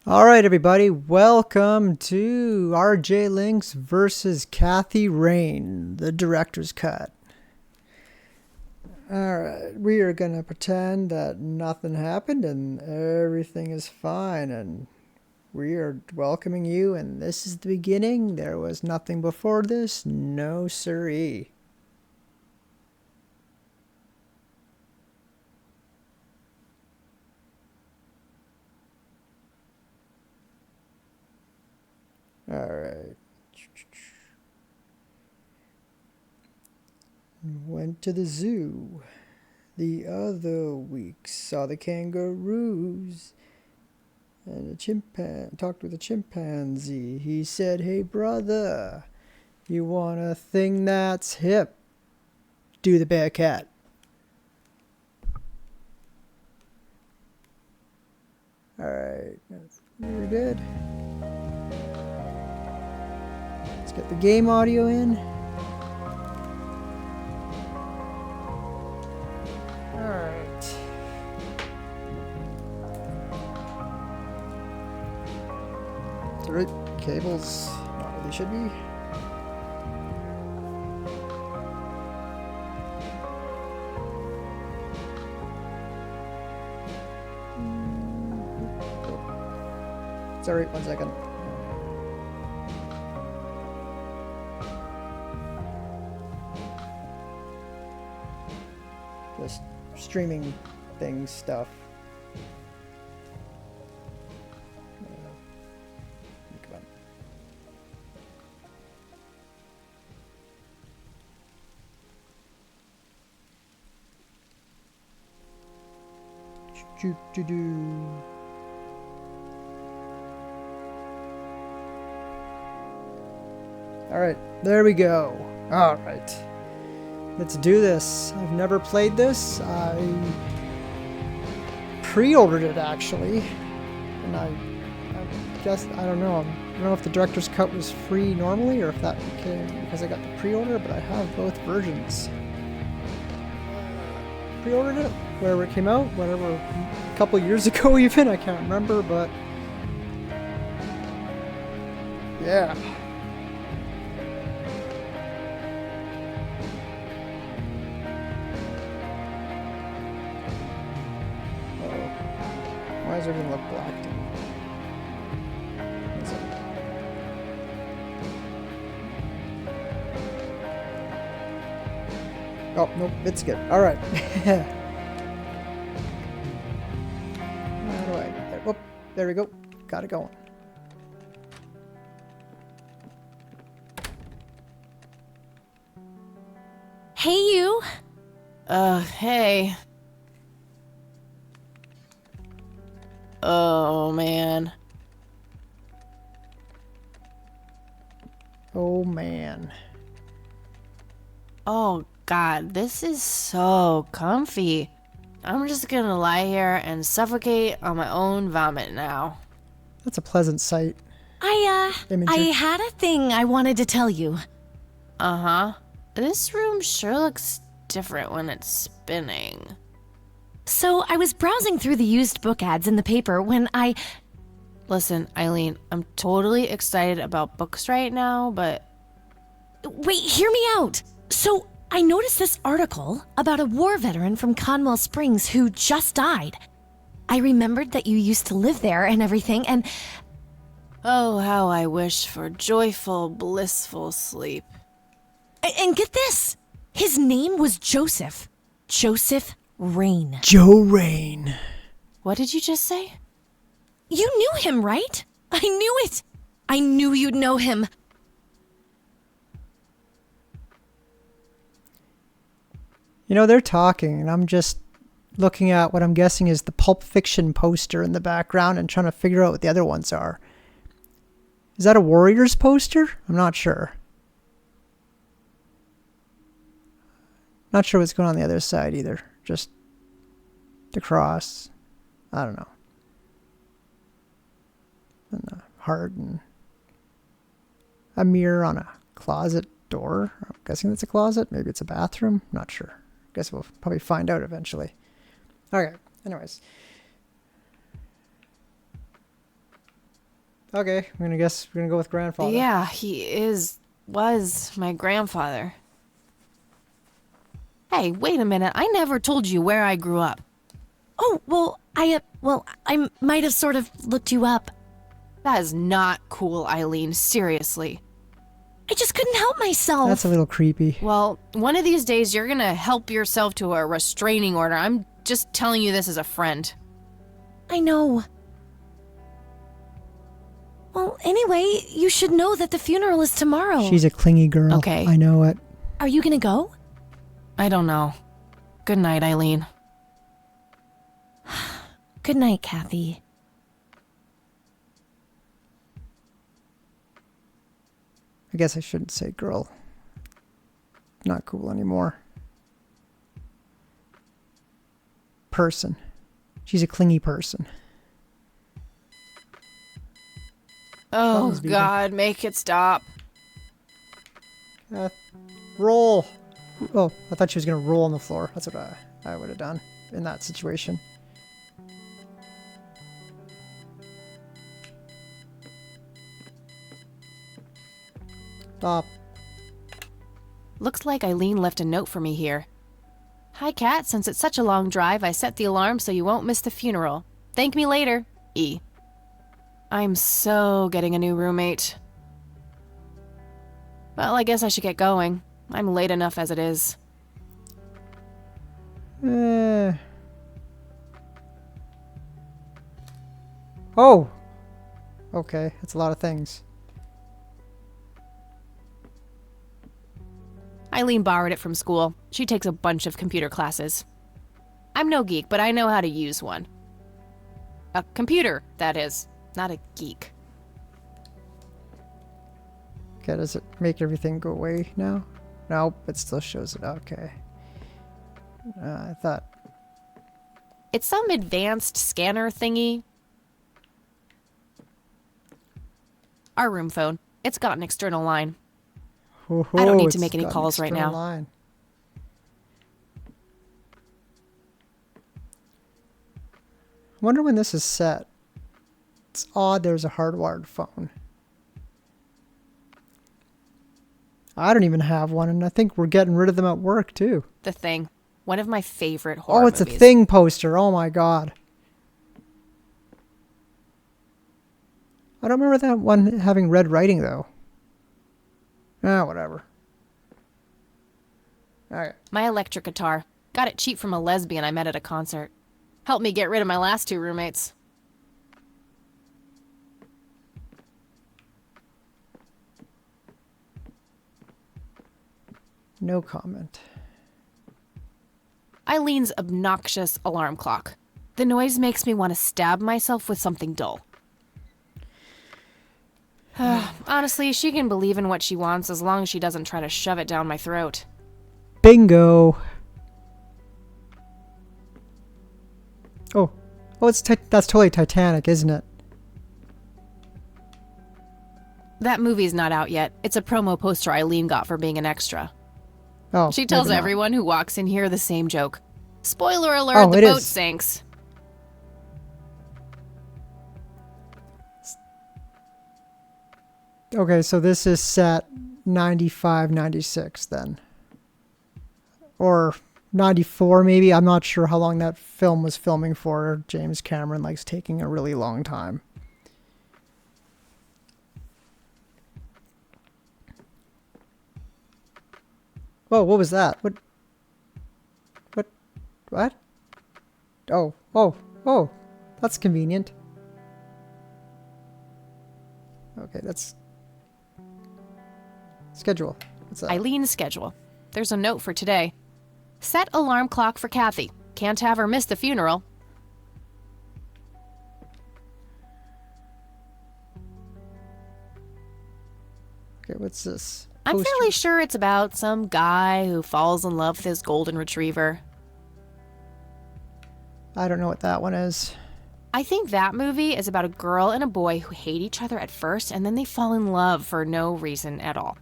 All right, everybody, welcome to Lynx vs Kathy Rain, the director's cut. All right, we are going to pretend that nothing happened and everything is fine, and we are welcoming you, and this is the beginning. There was nothing before this, no siree. All right. Went to the zoo. The other week saw the kangaroos. And talked with a chimpanzee. He said, "Hey brother, you want a thing that's hip? Do the bear cat." Alright, that's really good. Let's get the game audio in. Alright. It's alright, cables not where they should be. It's alright, 1 second. Just streaming things stuff. Come on. All right, there we go. All right, let's do this. I've never played this. I pre-ordered it actually, and I guess I don't know. I don't know if the director's cut was free normally or if that became because I got the pre-order. But I have both versions. Pre-ordered it wherever it came out, whatever, a couple years ago even. I can't remember, but yeah. Why does everything look black to me? Oh, nope, it's good. Alright. How do I get there? Oh, there we go. Got it going. Hey, you. Hey. Oh, man. Oh, man. Oh, God, this is so comfy. I'm just gonna lie here and suffocate on my own vomit now. That's a pleasant sight. I Imagery. had a thing I wanted to tell you. Uh-huh. This room sure looks different when it's spinning. So I was browsing through the used book ads in the paper when I... Listen, Eileen, I'm totally excited about books right now, but... Wait, hear me out. So I noticed this article about a war veteran from Conwell Springs who just died. I remembered that you used to live there and everything, and... Oh, how I wish for joyful, blissful sleep. And get this! His name was Joseph. Joseph Rain. Joe Rain. What did you just say? You knew him, right? I knew it! I knew you'd know him. You know, they're talking, and I'm just looking at what I'm guessing is the Pulp Fiction poster in the background and trying to figure out what the other ones are. Is that a Warriors poster? I'm not sure. Not sure what's going on the other side either. Just the cross. I don't know. And a heart and a mirror on a closet door. I'm guessing that's a closet. Maybe it's a bathroom. Not sure. Guess we'll probably find out eventually. Okay. Anyways. Okay, we're gonna go with grandfather. Yeah, was my grandfather. Hey, wait a minute. I never told you where I grew up. Oh, well, I might have sort of looked you up. That is not cool, Eileen. Seriously. I just couldn't help myself. That's a little creepy. Well, one of these days you're gonna help yourself to a restraining order. I'm just telling you this as a friend. I know. Well, anyway, you should know that the funeral is tomorrow. She's a clingy girl. Okay. I know it. Are you gonna go? I don't know. Good night, Eileen. Good night, Kathy. I guess I shouldn't say girl. Not cool anymore. Person. She's a clingy person. Oh, was beeping. God, make it stop. Roll. Oh, I thought she was going to roll on the floor. That's what I would have done in that situation. Stop. Looks like Eileen left a note for me here. Hi, Kat. Since it's such a long drive, I set the alarm so you won't miss the funeral. Thank me later. E. I'm so getting a new roommate. Well, I guess I should get going. I'm late enough as it is. Oh! Okay, that's a lot of things. Eileen borrowed it from school. She takes a bunch of computer classes. I'm no geek, but I know how to use one. A computer, that is. Not a geek. Okay, does it make everything go away now? Nope, it still shows it. Okay. I thought... It's some advanced scanner thingy. Our room phone. It's got an external line. I don't need to make any calls right now. Line. I wonder when this is set. It's odd there's a hardwired phone. I don't even have one, and I think we're getting rid of them at work, too. The Thing. One of my favorite horror Oh, it's movies. a Thing poster. Oh, my God. I don't remember that one having red writing, though. Ah, whatever. Alright. My electric guitar. Got it cheap from a lesbian I met at a concert. Helped me get rid of my last two roommates. No comment. Eileen's obnoxious alarm clock. The noise makes me want to stab myself with something dull. Honestly, she can believe in what she wants as long as she doesn't try to shove it down my throat. Bingo. Oh, that's totally Titanic, isn't it? That movie's not out yet. It's a promo poster Eileen got for being an extra. Oh, She tells maybe not. everyone who walks in here the same joke. Spoiler alert, Oh, the it boat is. sinks. Okay, so this is set 95, 96 then. Or 94 maybe. I'm not sure how long that film was filming for. James Cameron likes taking a really long time. Whoa, what was that? What? Oh, that's convenient. Okay, that's... Schedule. What's that? Eileen's schedule. There's a note for today. Set alarm clock for Kathy. Can't have her miss the funeral. Okay, what's this? I'm Poster. fairly sure it's about some guy who falls in love with his golden retriever. I don't know what that one is. I think that movie is about a girl and a boy who hate each other at first and then they fall in love for no reason at all.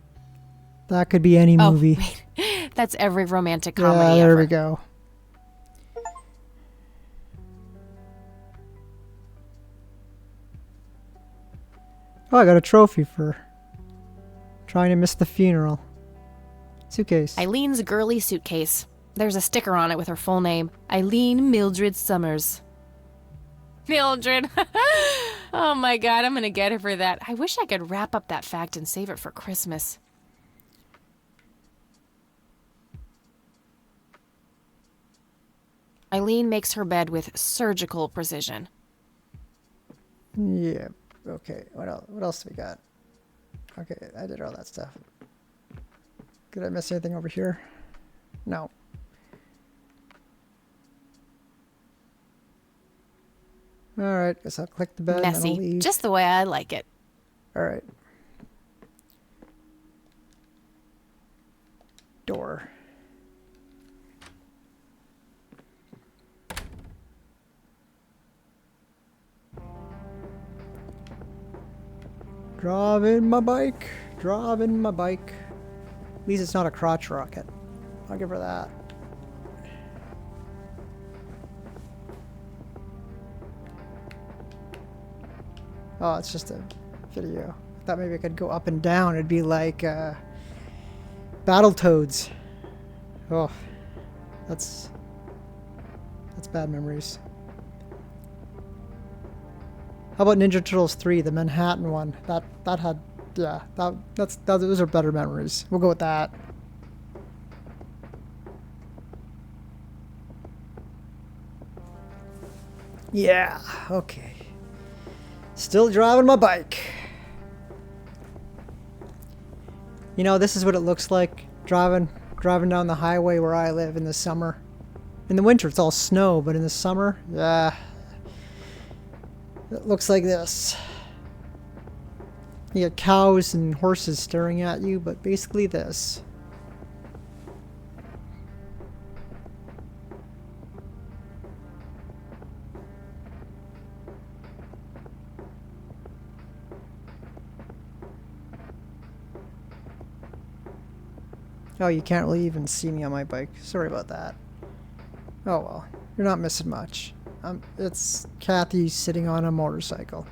That could be any movie. Oh, wait. That's every romantic comedy Yeah, there ever. we go. Oh, I got a trophy for trying to miss the funeral. Suitcase. Eileen's girly suitcase. There's a sticker on it with her full name. Eileen Mildred Summers. Mildred. Oh my god, I'm gonna get her for that. I wish I could wrap up that fact and save it for Christmas. Eileen makes her bed with surgical precision. Yeah. Okay. What else do we got? Okay, I did all that stuff. Did I miss anything over here? No. All right. Guess I'll click the bed. And then I'll Messy, leave. just the way I like it. All right. Door. Driving my bike. Driving my bike. At least it's not a crotch rocket. I'll give her that. Oh, it's just a video. I thought maybe I could go up and down. It'd be like Battletoads. Oh, that's bad memories. How about Ninja Turtles 3, the Manhattan one? That had, yeah, those are better memories. We'll go with that. Yeah, okay. Still driving my bike. You know, this is what it looks like driving down the highway where I live in the summer. In the winter, it's all snow, but in the summer, yeah, it looks like this. You got cows and horses staring at you, but basically this. Oh, you can't really even see me on my bike. Sorry about that. Oh well, you're not missing much. It's Kathy sitting on a motorcycle.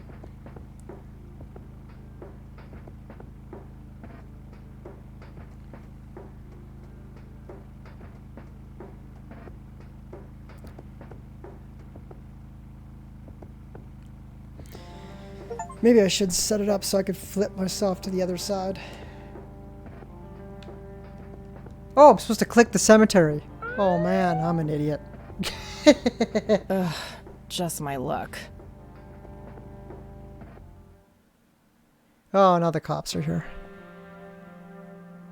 Maybe I should set it up so I could flip myself to the other side. Oh, I'm supposed to click the cemetery. Oh man, I'm an idiot. Ugh, just my luck. Oh, now the cops are here.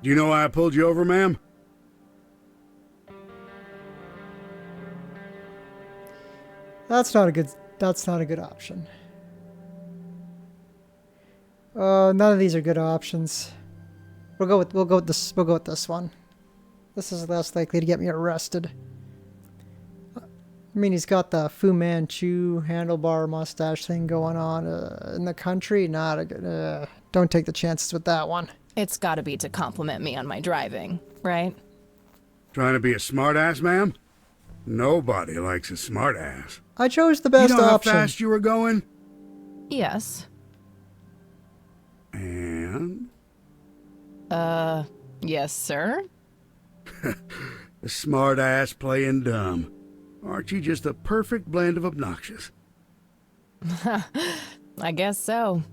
Do you know why I pulled you over, ma'am? That's not a good option. None of these are good options. We'll go with this one. This is less likely to get me arrested. I mean, he's got the Fu Manchu handlebar mustache thing going on in the country. Not a good. Don't take the chances with that one. It's gotta be to compliment me on my driving, right? Trying to be a smartass, ma'am? Nobody likes a smartass. I chose the best You know option. how fast you were going? Yes. And? Yes, sir? A smartass playing dumb. Aren't you just a perfect blend of obnoxious? I guess so.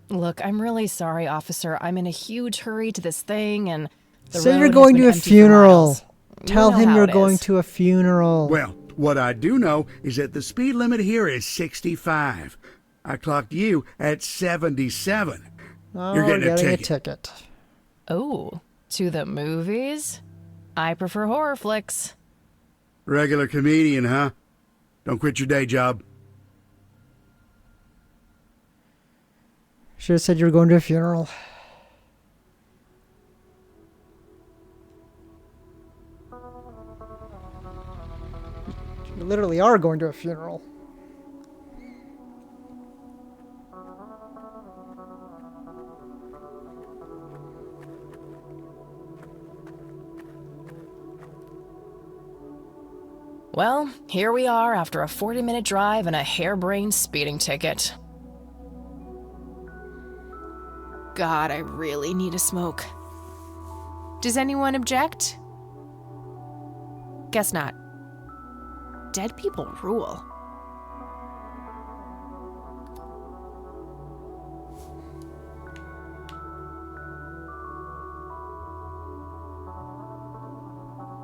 Look, I'm really sorry, officer. I'm in a huge hurry to this thing, and the Say road you're has going been to a empty for funeral. miles. You Tell know him how you're it going is. to a funeral. Well, what I do know is that the speed limit here is 65. I clocked you at 77. Oh, You're getting a a ticket. ticket. Oh, to the movies? I prefer horror flicks. Regular comedian, huh? Don't quit your day job. Should have said you were going to a funeral. You literally are going to a funeral. Well, here we are after a 40-minute drive and a harebrained speeding ticket. God, I really need a smoke. Does anyone object? Guess not. Dead people rule.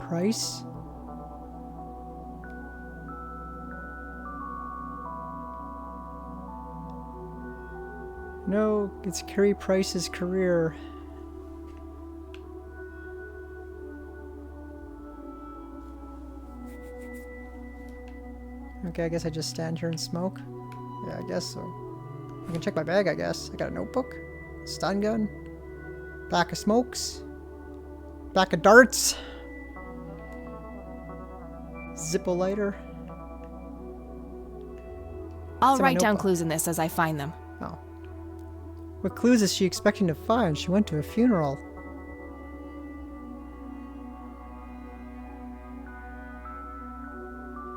Price? No, it's Carrie Price's career. Okay, I guess I just stand here and smoke. Yeah, I guess so. I can check my bag, I guess. I got a notebook, stun gun, pack of smokes, pack of darts, Zippo lighter. I'll It's in my write down notebook. clues in this as I find them. Oh. What clues is she expecting to find? She went to a funeral.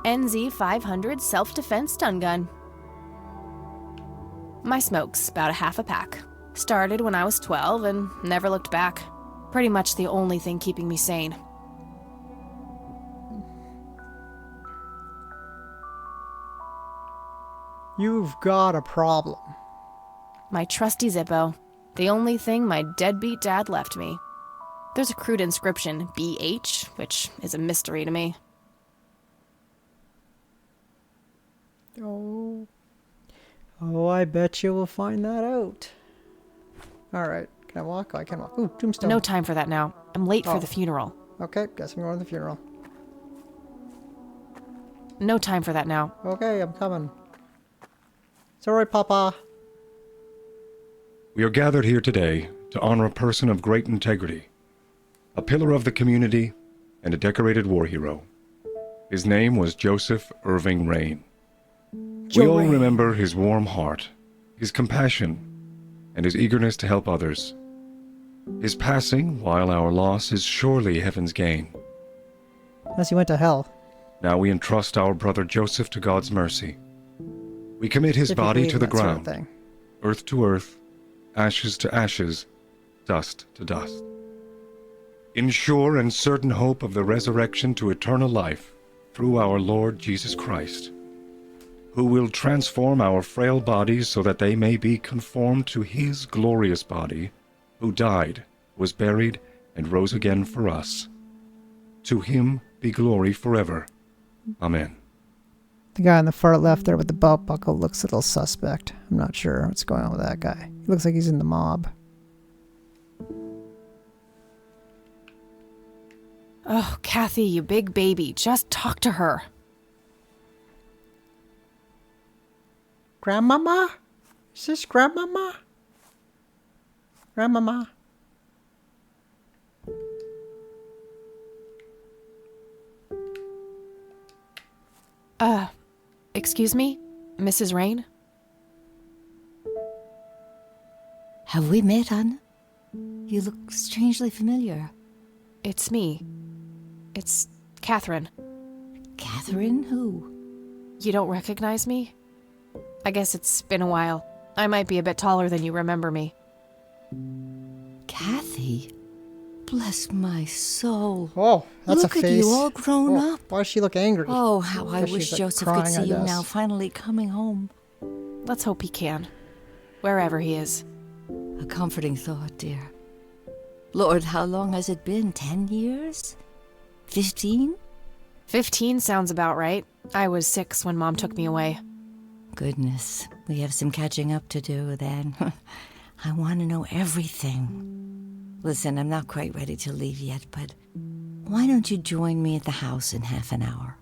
NZ 500 self-defense stun gun. My smoke's about a half a pack. Started when I was 12 and never looked back. Pretty much the only thing keeping me sane. You've got a problem. My trusty Zippo. The only thing my deadbeat dad left me. There's a crude inscription, BH, which is a mystery to me. Oh. Oh, I bet you will find that out. Alright, can I walk? Oh, I can walk. Ooh, tombstone. No time for that now. I'm late Oh. for the funeral. Okay, guess I'm going to the funeral. No time for that now. Okay, I'm coming. It's alright, Papa. We are gathered here today to honor a person of great integrity, a pillar of the community, and a decorated war hero. His name was Joseph Irving Rain. We all Rain. remember his warm heart, his compassion, and his eagerness to help others. His passing, while our loss, is surely heaven's gain. Unless he went to hell. Now we entrust our brother Joseph to God's mercy. We commit his If you body believe to the that sort of ground, thing. earth to earth, ashes to ashes, dust to dust. In sure and certain hope of the resurrection to eternal life through our Lord Jesus Christ, who will transform our frail bodies so that they may be conformed to his glorious body, who died, was buried, and rose again for us. To him be glory forever. Amen. The guy on the far left there with the belt buckle looks a little suspect. I'm not sure what's going on with that guy. He looks like he's in the mob. Oh, Kathy, you big baby. Just talk to her. Grandmama? Is this Grandmama? Grandmama? Excuse me? Mrs. Rain? Have we met, Anna? You look strangely familiar. It's me. It's Catherine. Catherine who? You don't recognize me? I guess it's been a while. I might be a bit taller than you remember me. Kathy? Bless my soul. Oh, that's Look a at face. you all grown Oh, up. why does she look angry? Oh, how I Guess wish she's, like, Joseph crying, could I see you guess. now, finally coming home. Let's hope he can. Wherever he is. A comforting thought, dear. Lord, how long has it been? 10 years? 15? 15 sounds about right. I was 6 when Mom took me away. Goodness, we have some catching up to do then. I want to know everything. Listen, I'm not quite ready to leave yet, but why don't you join me at the house in half an hour?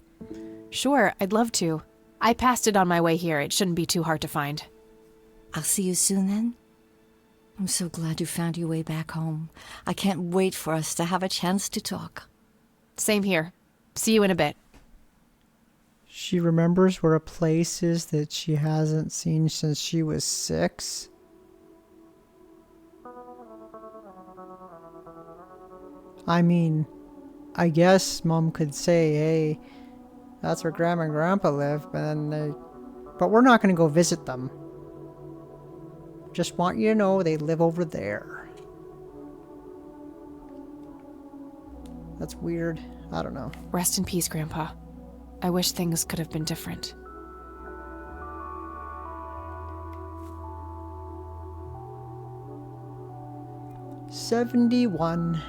Sure, I'd love to. I passed it on my way here. It shouldn't be too hard to find. I'll see you soon then. I'm so glad you found your way back home. I can't wait for us to have a chance to talk. Same here. See you in a bit. She remembers where a place is that she hasn't seen since she was 6. I mean, I guess Mom could say, hey, that's where Grandma and Grandpa live, but then but we're not going to go visit them. Just want you to know they live over there. That's weird. I don't know. Rest in peace, Grandpa. I wish things could have been different. $71.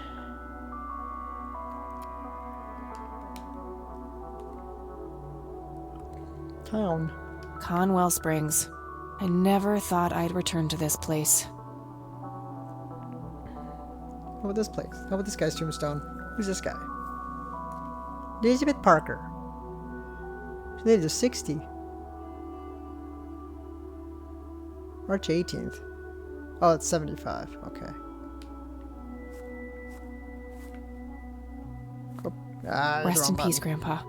Town. Conwell Springs. I never thought I'd return to this place. How about this place? How about this guy's tombstone? Who's this guy? Elizabeth Parker. She lived to 60. March 18th. Oh, it's 75. Okay. Oh, Rest in peace, Grandpa.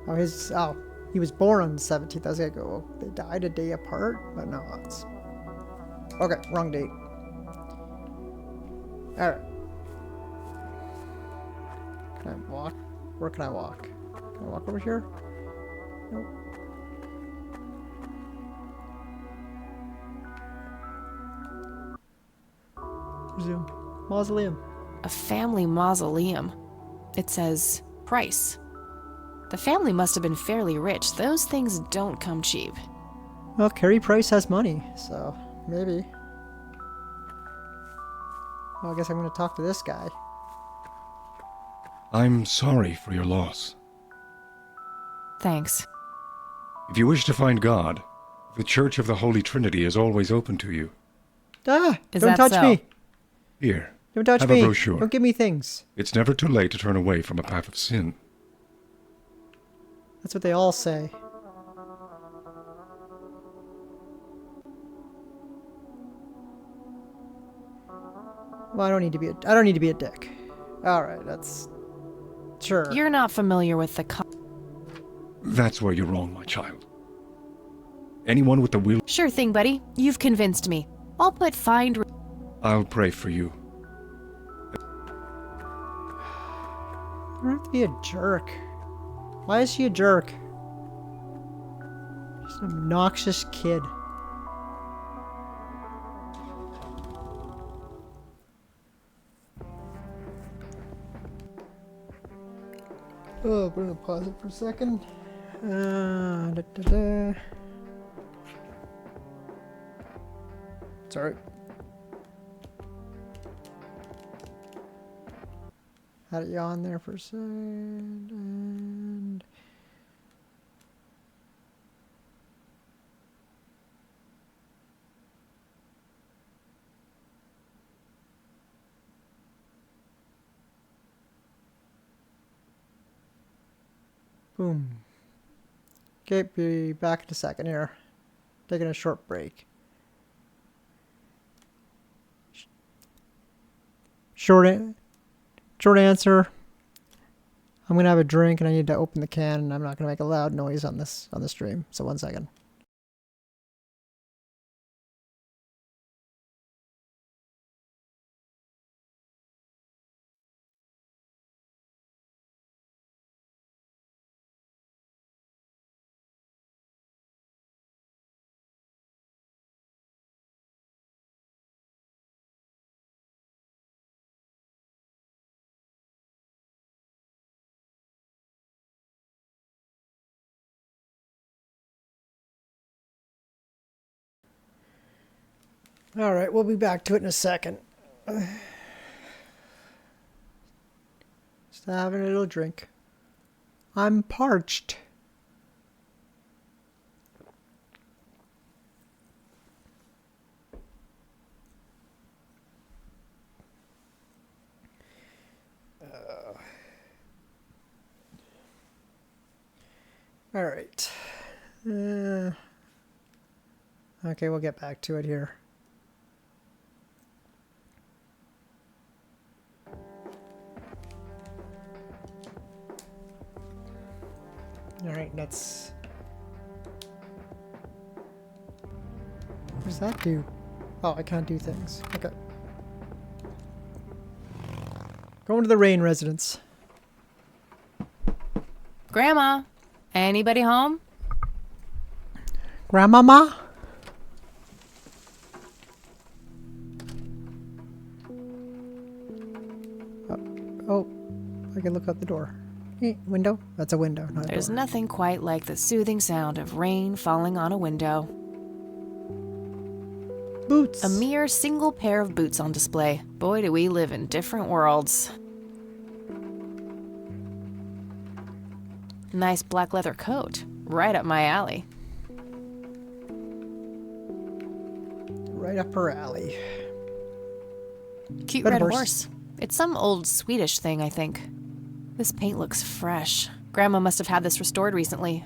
Oh, he was born on the 17th. I was gonna go, well, they died a day apart? But no, it's... Okay, wrong date. Alright. Can I walk? Where can I walk? Can I walk over here? Nope. Resume. Mausoleum. A family mausoleum. It says price. The family must have been fairly rich. Those things don't come cheap. Well, Carrie Price has money, so maybe. Well, I guess I'm going to talk to this guy. I'm sorry for your loss. Thanks. If you wish to find God, the Church of the Holy Trinity is always open to you. Ah! Is Don't that touch so? me! Here, Don't touch have me! a brochure. Don't give me things. It's never too late to turn away from a path of sin. That's what they all say. Well, I don't need to be a dick. Alright, that's... Sure. You're not familiar with the That's where you're wrong, my child. Anyone with the will... Sure thing, buddy. You've convinced me. I'll put find... I'll pray for you. You don't have to be a jerk. Why is she a jerk? She's an obnoxious kid. Oh, I'm gonna pause it for a second. It's alright. Had it yawn there for a second, and... Boom. Okay, be back in a second here. Taking a short break. Short answer. I'm gonna have a drink and I need to open the can and I'm not gonna make a loud noise on the stream. So 1 second. All right, we'll be back to it in a second. Just having a little drink. I'm parched. All right. Okay, we'll get back to it here. All right, let's... What does that do? Oh, I can't do things. Okay. Going to the Rain residence. Grandma, anybody home? Grandmama? Oh, I can look out the door. Hey, window? That's a window, not a There's door. nothing quite like the soothing sound of rain falling on a window. Boots. A mere single pair of boots on display. Boy, do we live in different worlds. Nice black leather coat. Right up my alley. Right up her alley. Cute Red red horse. horse. It's some old Swedish thing, I think. This paint looks fresh. Grandma must have had this restored recently.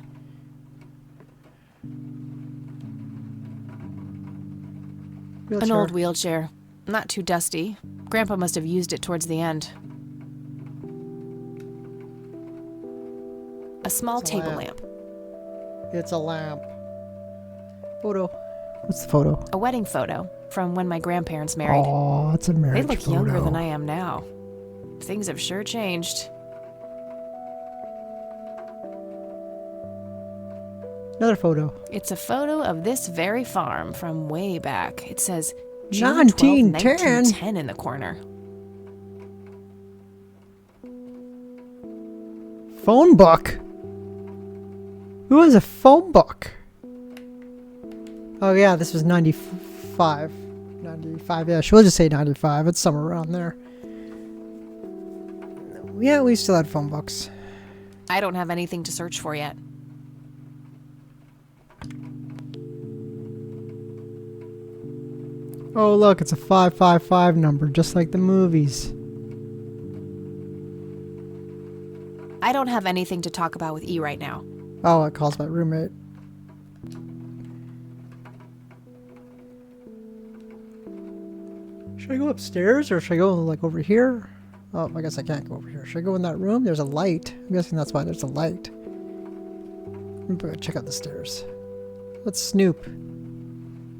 An Wheelchair. old wheelchair. Not too dusty. Grandpa must have used it towards the end. A small It's a table lamp. lamp. It's a lamp. Photo. What's the photo? A wedding photo from when my grandparents married. Oh, it's a They marriage look photo. younger than I am now. Things have sure changed. Another photo. It's a photo of this very farm from way back. It says June 12, 1910. 1910 in the corner. Phone book. Who has a phone book? Oh yeah, this was 95. 95, yeah, we'll just say 95. It's somewhere around there. Yeah, we still had phone books. I don't have anything to search for yet. Oh look, it's a 555 number, just like the movies. I don't have anything to talk about with E right now. Oh, it calls my roommate. Should I go upstairs or should I go like over here? Oh, I guess I can't go over here. Should I go in that room? There's a light. I'm guessing that's why there's a light. I'm gonna check out the stairs. Let's snoop.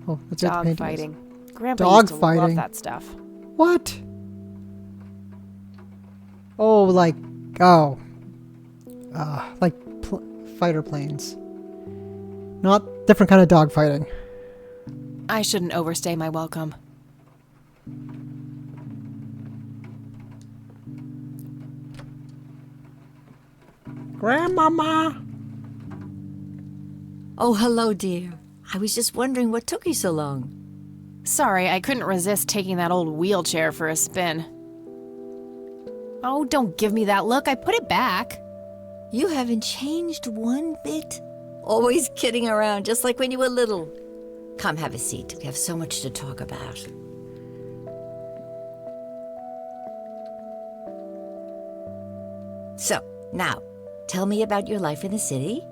Oh, that's where the Dog painting is. fighting. Grandpa Dog used to fighting. love that stuff. What? Oh, like, oh. Like fighter planes. Not different kind of dog fighting. I shouldn't overstay my welcome. Grandmama! Oh, hello, dear. I was just wondering what took you so long. Sorry, I couldn't resist taking that old wheelchair for a spin. Oh, don't give me that look. I put it back. You haven't changed one bit. Always kidding around, just like when you were little. Come, have a seat. We have so much to talk about. So, now, tell me about your life in the city.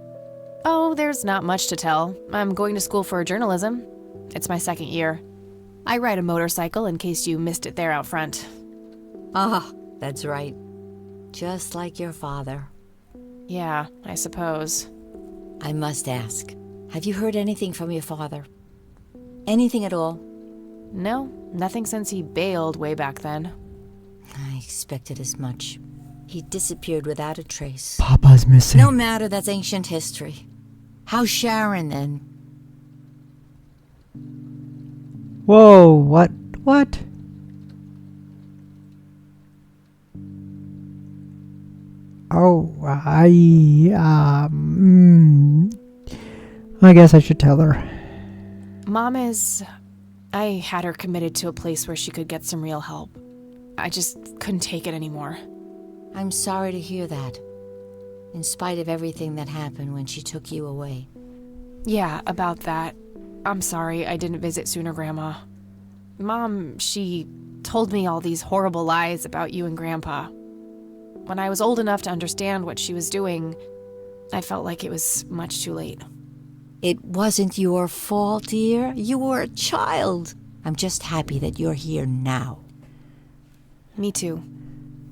Oh, there's not much to tell. I'm going to school for journalism. It's my second year. I ride a motorcycle in case you missed it there out front. Ah, that's right. Just like your father. Yeah, I suppose. I must ask, have you heard anything from your father? Anything at all? No, nothing since he bailed way back then. I expected as much. He disappeared without a trace. Papa's missing. No matter, that's ancient history. How's Sharon then? Whoa, what? What? Oh, I guess I should tell her. Mom is... I had her committed to a place where she could get some real help. I just couldn't take it anymore. I'm sorry to hear that. In spite of everything that happened when she took you away. Yeah, about that. I'm sorry I didn't visit sooner, Grandma. Mom, she told me all these horrible lies about you and Grandpa. When I was old enough to understand what she was doing, I felt like it was much too late. It wasn't your fault, dear. You were a child. I'm just happy that you're here now. Me too.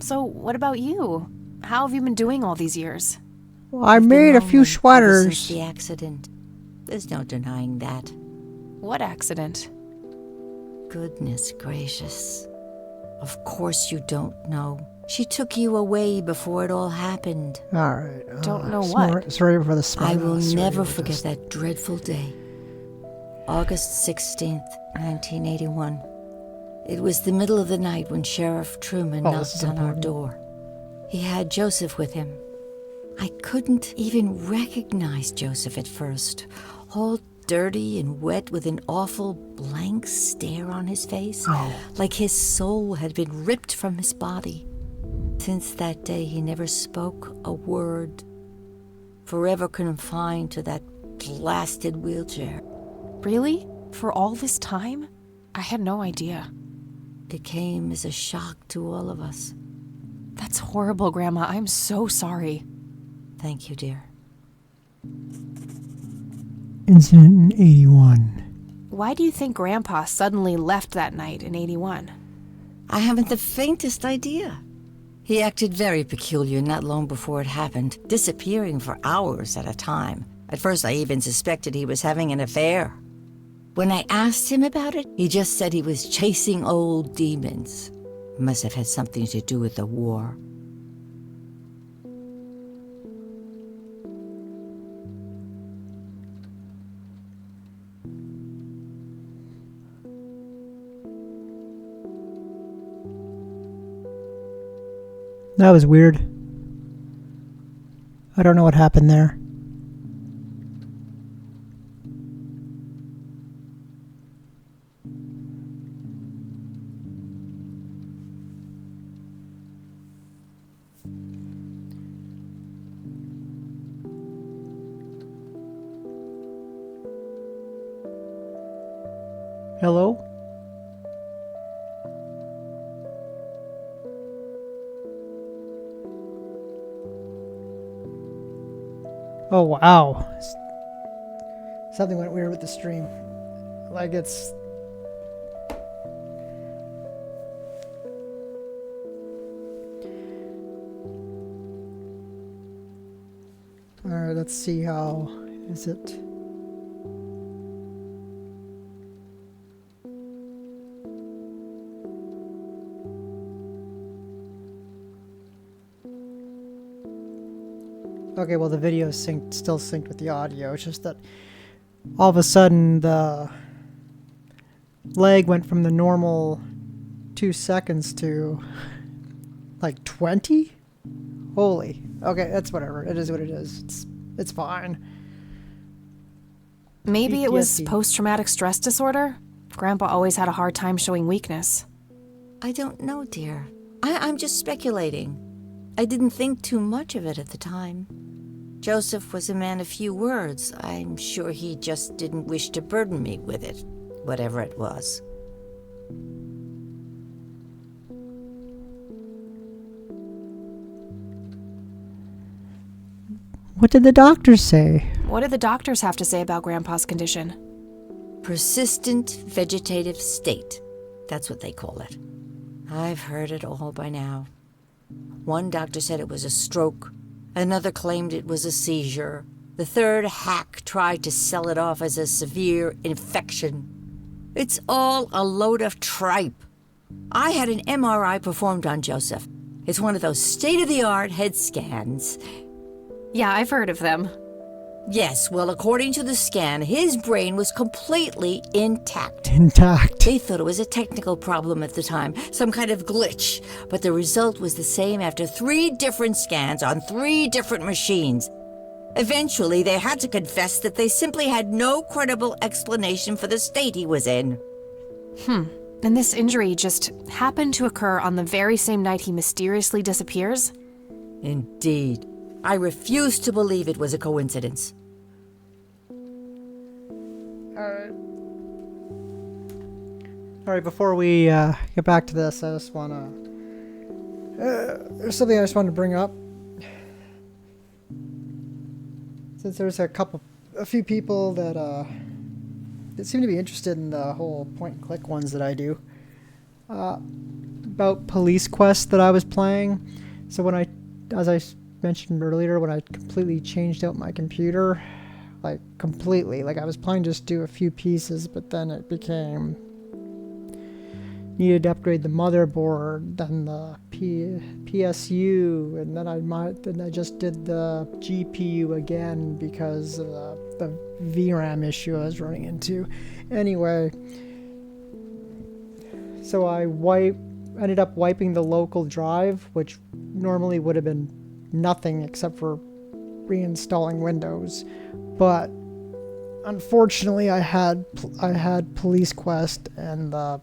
So, what about you? How have you been doing all these years? Well, I I've been made a few lonely ever sweaters. Since the accident. There's no denying that. What accident? Goodness gracious. Of course you don't know. She took you away before it all happened. All right. Don't know what. Sorry for the smile. I will Sorry never for forget this. that dreadful day. August 16th, 1981. It was the middle of the night when Sheriff Truman knocked on our door. He had Joseph with him. I couldn't even recognize Joseph at first, all dirty and wet with an awful blank stare on his face, like his soul had been ripped from his body. Since that day, he never spoke a word, forever confined to that blasted wheelchair. Really? For all this time? I had no idea. It came as a shock to all of us. That's horrible, Grandma. I'm so sorry. Thank you, dear. Incident in 81. Why do you think Grandpa suddenly left that night in 81? I haven't the faintest idea. He acted very peculiar not long before it happened, disappearing for hours at a time. At first, I even suspected he was having an affair. When I asked him about it, he just said he was chasing old demons. Must have had something to do with the war. That was weird. I don't know what happened there. Hello? Oh, wow. Something went weird with the stream. Like it's... Alright, let's see how... Is it... Okay, well the video is still synced with the audio. It's just that all of a sudden the lag went from the normal 2 seconds to like 20? Holy. Okay, that's whatever. It is what it is. It's fine. Maybe it was PTSD. post-traumatic stress disorder? Grandpa always had a hard time showing weakness. I don't know, dear. I'm just speculating. I didn't think too much of it at the time. Joseph was a man of few words. I'm sure he just didn't wish to burden me with it, whatever it was. What did the doctors say? What did the doctors have to say about Grandpa's condition? Persistent vegetative state. That's what they call it. I've heard it all by now. One doctor said it was a stroke. Another claimed it was a seizure. The third hack tried to sell it off as a severe infection. It's all a load of tripe. I had an MRI performed on Joseph. It's one of those state-of-the-art head scans. Yeah, I've heard of them. Yes, well, according to the scan, his brain was completely intact. Intact. They thought it was a technical problem at the time, some kind of glitch, but the result was the same after 3 different scans on 3 different machines. Eventually, they had to confess that they simply had no credible explanation for the state he was in. And this injury just happened to occur on the very same night he mysteriously disappears? Indeed. I refuse to believe it was a coincidence. Alright, before we get back to this, I just want to... there's something I just wanted to bring up. Since there's a few people that seem to be interested in the whole point-and-click ones that I do. About Police Quest that I was playing. So when as I mentioned earlier, when I completely changed out my computer, like completely, like I was planning to just do a few pieces, but then it became, needed to upgrade the motherboard, then the PSU, and then I just did the GPU again because of the VRAM issue I was running into. Anyway, so I ended up wiping the local drive, which normally would have been nothing except for reinstalling Windows, but unfortunately I had Police Quest and the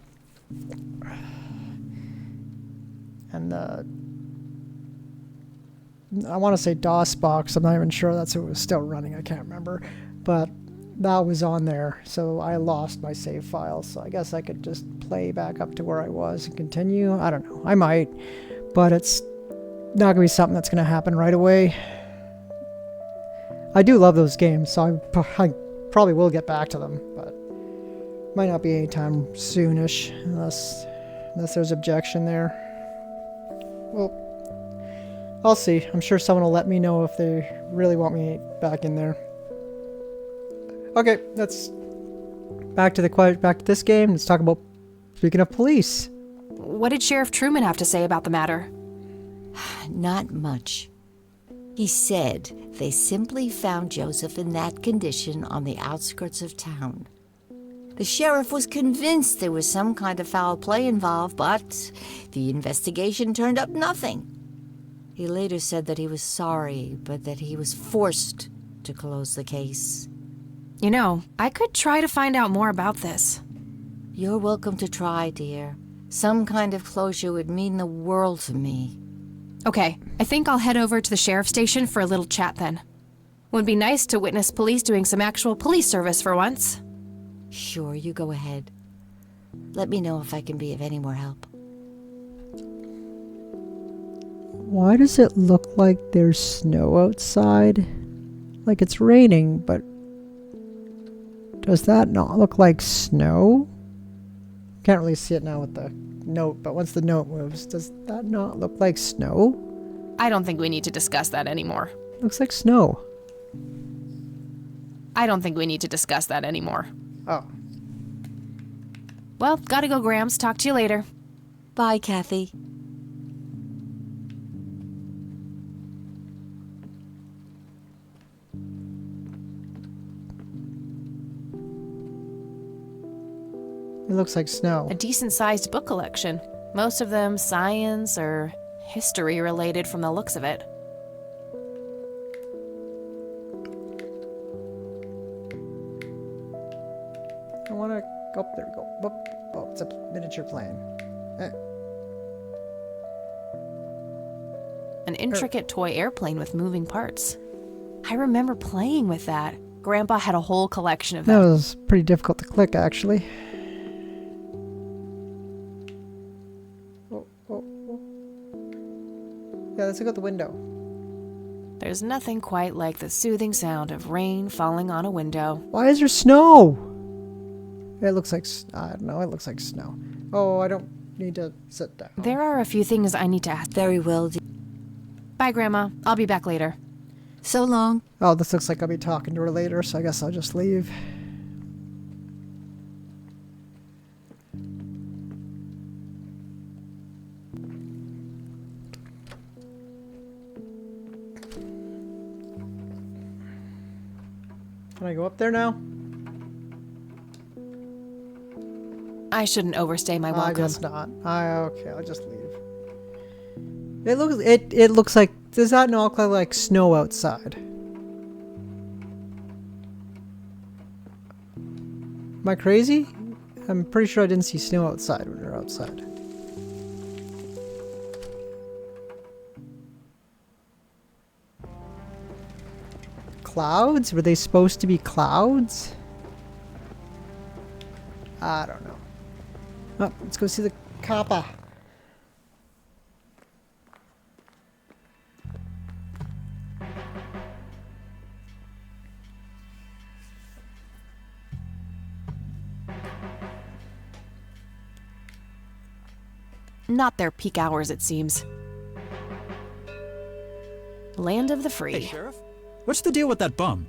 I want to say DOS box. I'm not even sure that's who was still running. I can't remember, but that was on there, so I lost my save file. So I guess I could just play back up to where I was and continue. I don't know. I might, but it's not gonna be something that's gonna happen right away. I do love those games, so I probably will get back to them, but might not be anytime soonish unless there's objection there. Well, I'll see. I'm sure someone will let me know if they really want me back in there. Okay, let's back to this game. Let's talk about, speaking of police. What did Sheriff Truman have to say about the matter? Not much. He said they simply found Joseph in that condition on the outskirts of town. The sheriff was convinced there was some kind of foul play involved, but the investigation turned up nothing. He later said that he was sorry, but that he was forced to close the case. You know, I could try to find out more about this. You're welcome to try, dear. Some kind of closure would mean the world to me. Okay, I think I'll head over to the sheriff's station for a little chat then. Would be nice to witness police doing some actual police service for once. Sure, you go ahead. Let me know if I can be of any more help. Why does it look like there's snow outside? Like it's raining, but does that not look like snow? Can't really see it now with the note, but once the note moves, does that not look like snow? I don't think we need to discuss that anymore. Looks like snow. I don't think we need to discuss that anymore. Oh. Well, gotta go, Grams. Talk to you later. Bye, Kathy. It looks like snow. A decent-sized book collection. Most of them science or history related from the looks of it. I want to go up. There we go. Oh, it's a miniature plane. An intricate toy airplane with moving parts. I remember playing with that. Grandpa had a whole collection of That them. was pretty difficult to click, actually. Oh. Yeah, let's look out the window. There's nothing quite like the soothing sound of rain falling on a window. Why is there snow? It looks like, I don't know, it looks like snow. Oh, I don't need to sit down. There are a few things I need to ask. Very well, dear. Bye, Grandma. I'll be back later. So long. Oh, this looks like I'll be talking to her later, so I guess I'll just leave. Can I go up there now? I shouldn't overstay my welcome. I guess not. Okay, I'll just leave. It looks like, does that not look like snow outside? Am I crazy? I'm pretty sure I didn't see snow outside when we were outside. Clouds? Were they supposed to be clouds? I don't know. Oh, let's go see the kappa. Not their peak hours, it seems. Land of the free. Hey, Sheriff. What's the deal with that bum?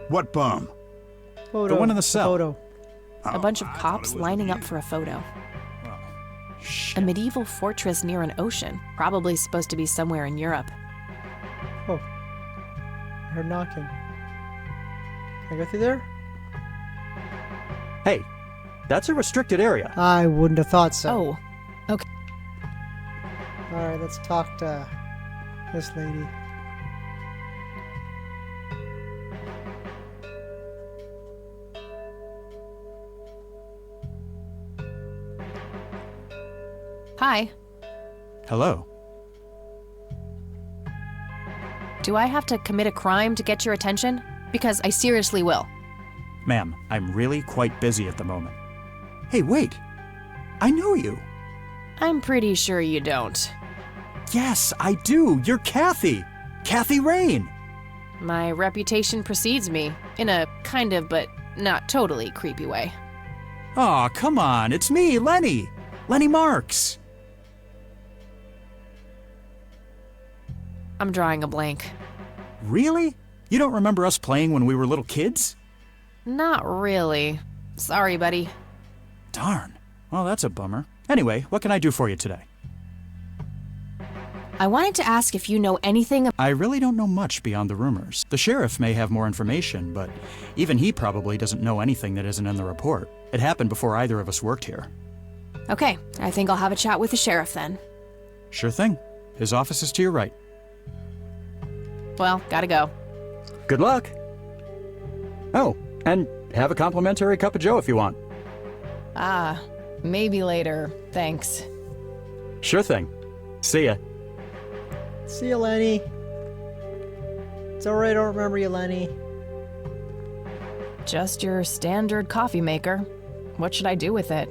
What bum? Photo. The one in the cell. Photo. A bunch of cops lining up for a photo. A medieval fortress near an ocean, probably supposed to be somewhere in Europe. Oh. I heard knocking. Can I go through there? Hey, that's a restricted area. I wouldn't have thought so. Oh, okay. Alright, let's talk to this lady. Hi. Hello. Do I have to commit a crime to get your attention? Because I seriously will. Ma'am, I'm really quite busy at the moment. Hey, wait. I know you. I'm pretty sure you don't. Yes, I do. You're Kathy. Kathy Rain. My reputation precedes me, in a kind of but not totally creepy way. Aw, come on. It's me, Lenny. Lenny Marks. I'm drawing a blank. Really? You don't remember us playing when we were little kids? Not really. Sorry, buddy. Darn. Well, that's a bummer. Anyway, what can I do for you today? I wanted to ask if you know anything. I really don't know much beyond the rumors. The sheriff may have more information, but even he probably doesn't know anything that isn't in the report. It happened before either of us worked here. Okay, I think I'll have a chat with the sheriff then. Sure thing. His office is to your right. Well, gotta go. Good luck. Oh, and have a complimentary cup of joe if you want. Ah, maybe later. Thanks. Sure thing. See ya. See you, Lenny. It's alright, I don't remember you, Lenny. Just your standard coffee maker. What should I do with it?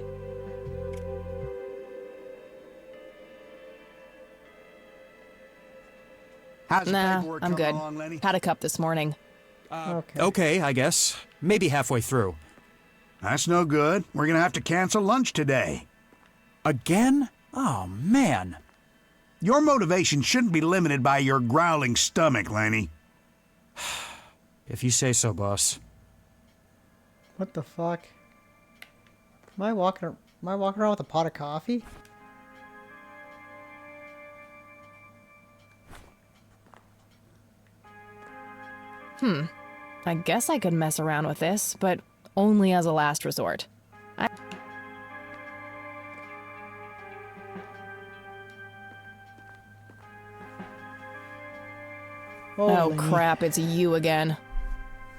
How's the Nah, paperwork I'm coming good. along, Lenny? Had a cup this morning. Okay, I guess. Maybe halfway through. That's no good. We're gonna have to cancel lunch today. Again? Oh, man. Your motivation shouldn't be limited by your growling stomach, Lenny. If you say so, boss. What the fuck? Am I walking around with a pot of coffee? I guess I could mess around with this, but only as a last resort. Oh, Lenny. crap, it's you again.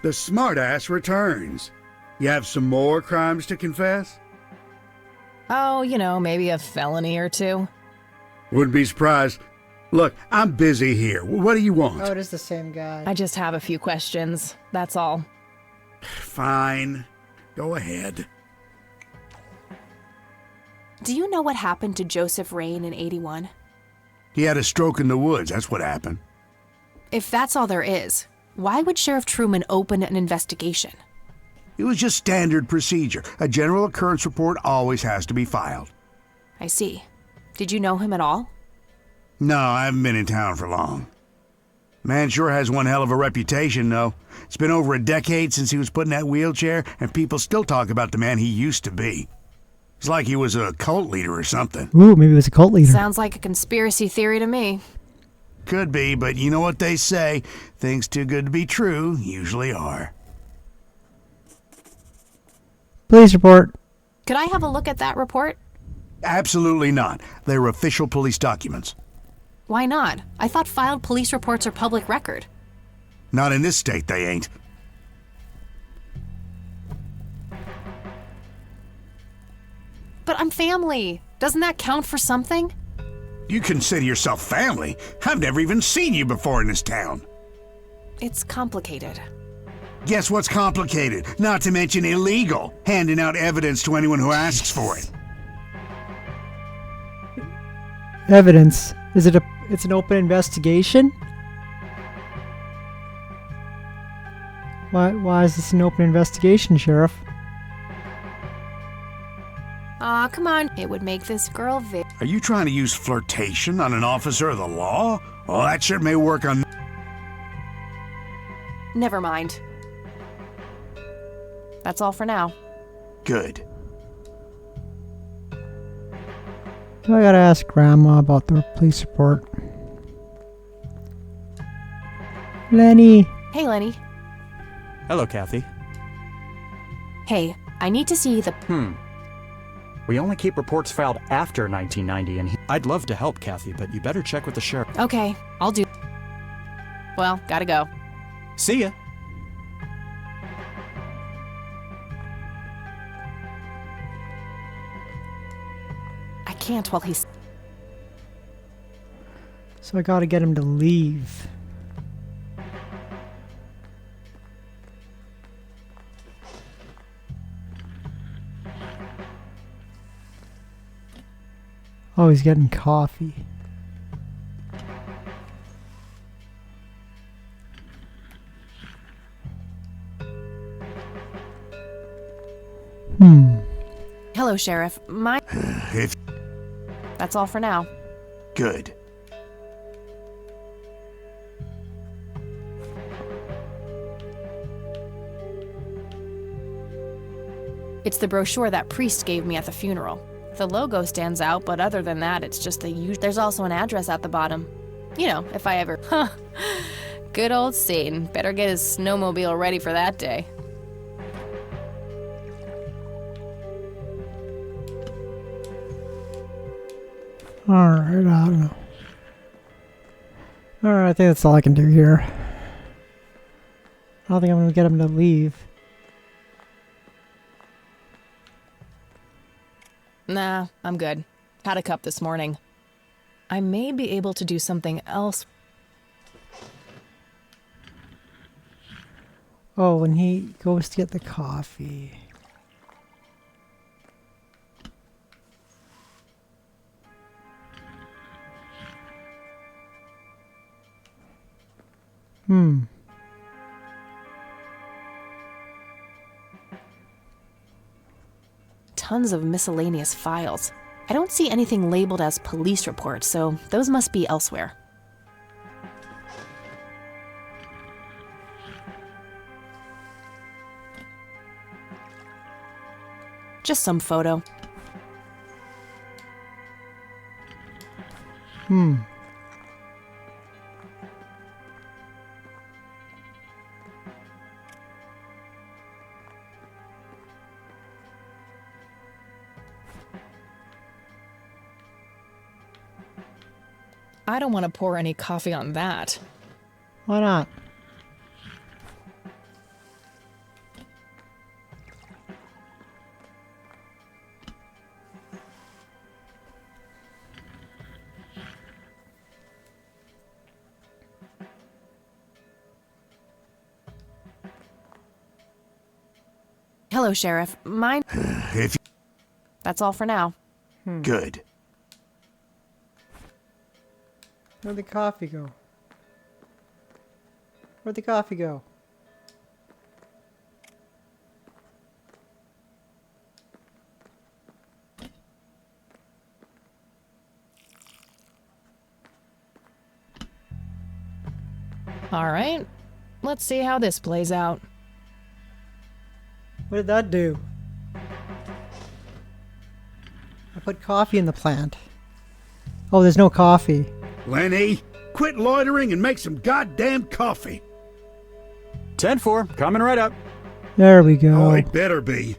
The smartass returns. You have some more crimes to confess? Oh, you know, maybe a felony or two. Wouldn't be surprised. Look, I'm busy here. What do you want? Oh, it is the same guy. I just have a few questions, that's all. Fine. Go ahead. Do you know what happened to Joseph Rain in '81? He had a stroke in the woods. That's what happened. If that's all there is, why would Sheriff Truman open an investigation? It was just standard procedure. A general occurrence report always has to be filed. I see. Did you know him at all? No, I haven't been in town for long. Man sure has one hell of a reputation, though. It's been over a decade since he was put in that wheelchair, and people still talk about the man he used to be. It's like he was a cult leader or something. Ooh, maybe it was a cult leader. Sounds like a conspiracy theory to me. Could be, but you know what they say. Things too good to be true usually are. Police report. Could I have a look at that report? Absolutely not. They're official police documents. Why not? I thought filed police reports are public record. Not in this state, they ain't. But I'm family. Doesn't that count for something? You consider yourself family? I've never even seen you before in this town. It's complicated. Guess what's complicated? Not to mention illegal. Handing out evidence to anyone who asks for it. Evidence. It's an open investigation? Why is this an open investigation, Sheriff? Aw, come on. It would make this girl Are you trying to use flirtation on an officer of the law? Well, that sure may work on... Never mind. That's all for now. Good. I gotta ask Grandma about the police report. Lenny. Hey, Lenny. Hello, Kathy. Hey, I need to see the. We only keep reports filed after 1990, and I'd love to help, Kathy, but you better check with the sheriff. Okay, I'll do. Well, gotta go. See ya. I can't while he's. So I gotta get him to leave. Oh, he's getting coffee. Hello, Sheriff. If That's all for now. good. It's the brochure that priest gave me at the funeral. The logo stands out, but other than that, it's just the usual. There's also an address at the bottom. You know, if I ever. Huh. Good old Satan. Better get his snowmobile ready for that day. Alright, I don't know. Alright, I think that's all I can do here. I don't think I'm gonna get him to leave. Nah, I'm good. Had a cup this morning. I may be able to do something else. Oh, when he goes to get the coffee. Tons of miscellaneous files. I don't see anything labeled as police reports, so those must be elsewhere. Just some photo. I don't want to pour any coffee on that. Why not? Hello, Sheriff. If That's all for now. good. Where'd the coffee go? Where'd the coffee go? All right. Let's see how this plays out. What did that do? I put coffee in the plant. Oh, there's no coffee. Lenny, quit loitering and make some goddamn coffee. 10-4, coming right up. There we go. Oh, it better be.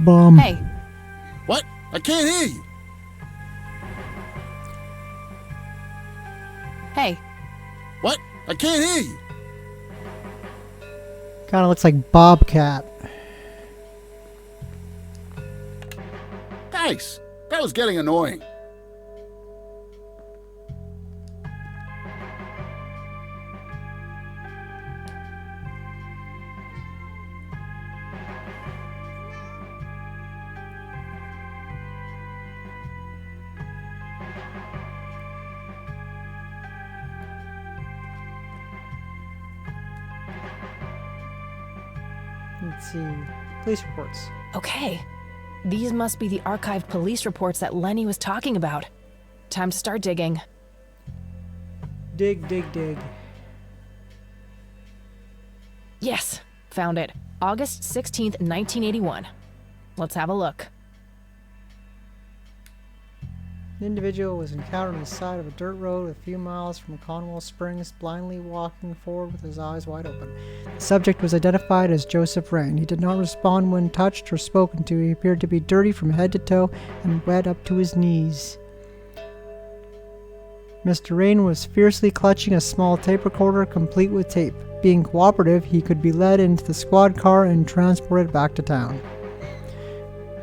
Bum. Hey, What? I can't hear you. hey. What? I can't hear you. Kind of looks like Bobcat. Thanks. That was getting annoying. Let's see. Police reports. Okay. These must be the archived police reports that Lenny was talking about. Time to start digging. Dig, dig, dig. Yes, found it. August 16th, 1981. Let's have a look. An individual was encountered on the side of a dirt road a few miles from Conwell Springs, blindly walking forward with his eyes wide open. The subject was identified as Joseph Rain. He did not respond when touched or spoken to. He appeared to be dirty from head to toe and wet up to his knees. Mr. Rain was fiercely clutching a small tape recorder complete with tape. Being cooperative, he could be led into the squad car and transported back to town.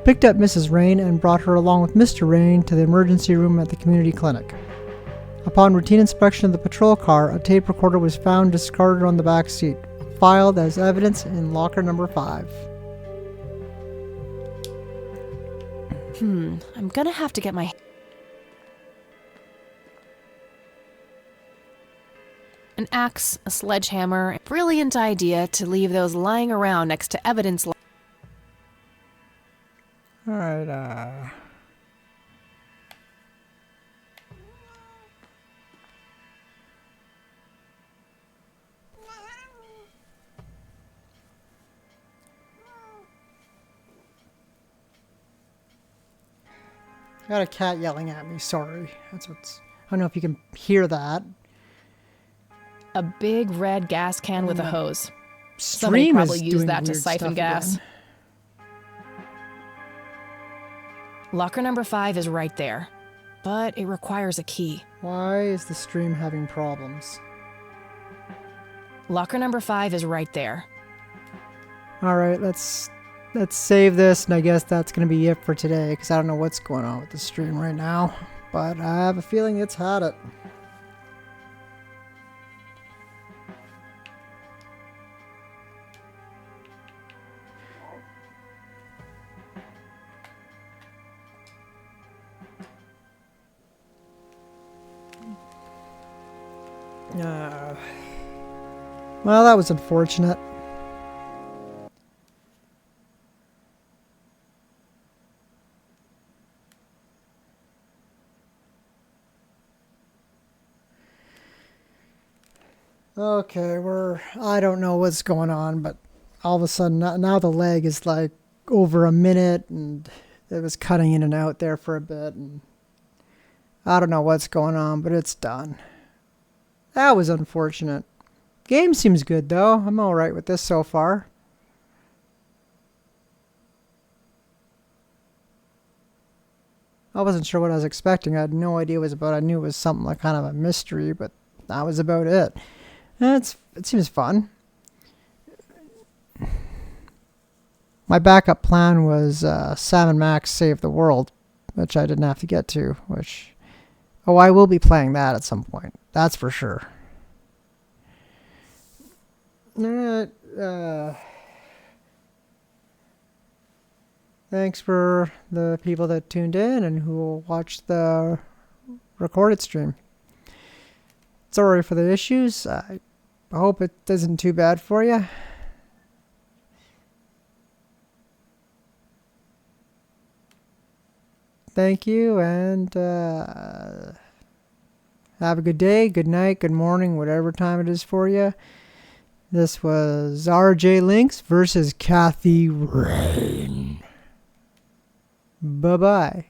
Picked up Mrs. Rain and brought her along with Mr. Rain to the emergency room at the community clinic. Upon routine inspection of the patrol car, a tape recorder was found discarded on the back seat, filed as evidence in locker number 5. I'm gonna have to get my... An axe, a sledgehammer, a brilliant idea to leave those lying around next to evidence. Alright, I got a cat yelling at me, sorry. That's what's... I don't know if you can hear that. A big red gas can with a hose. Somebody Stream probably is used doing that to weird siphon stuff gas. again. Locker number 5 is right there, but it requires a key. Why is the stream having problems? Locker number 5 is right there. Alright, let's save this, and I guess that's going to be it for today, because I don't know what's going on with the stream right now. But I have a feeling it's had it. Well, that was unfortunate. Okay, I don't know what's going on, but all of a sudden, now the lag is like over a minute, and it was cutting in and out there for a bit, and I don't know what's going on, but it's done. That was unfortunate. Game seems good, though. I'm alright with this so far. I wasn't sure what I was expecting. I had no idea what it was about. I knew it was something like kind of a mystery, but that was about it. And it seems fun. My backup plan was Sam & Max Save the World, which I didn't have to get to, which... Oh, I will be playing that at some point. That's for sure. Thanks for the people that tuned in and who will watch the recorded stream. Sorry for the issues. I hope it isn't too bad for you. Thank you, and have a good day, good night, good morning, whatever time it is for you. This was RJ Lynx versus Kathy Rain. Bye-bye.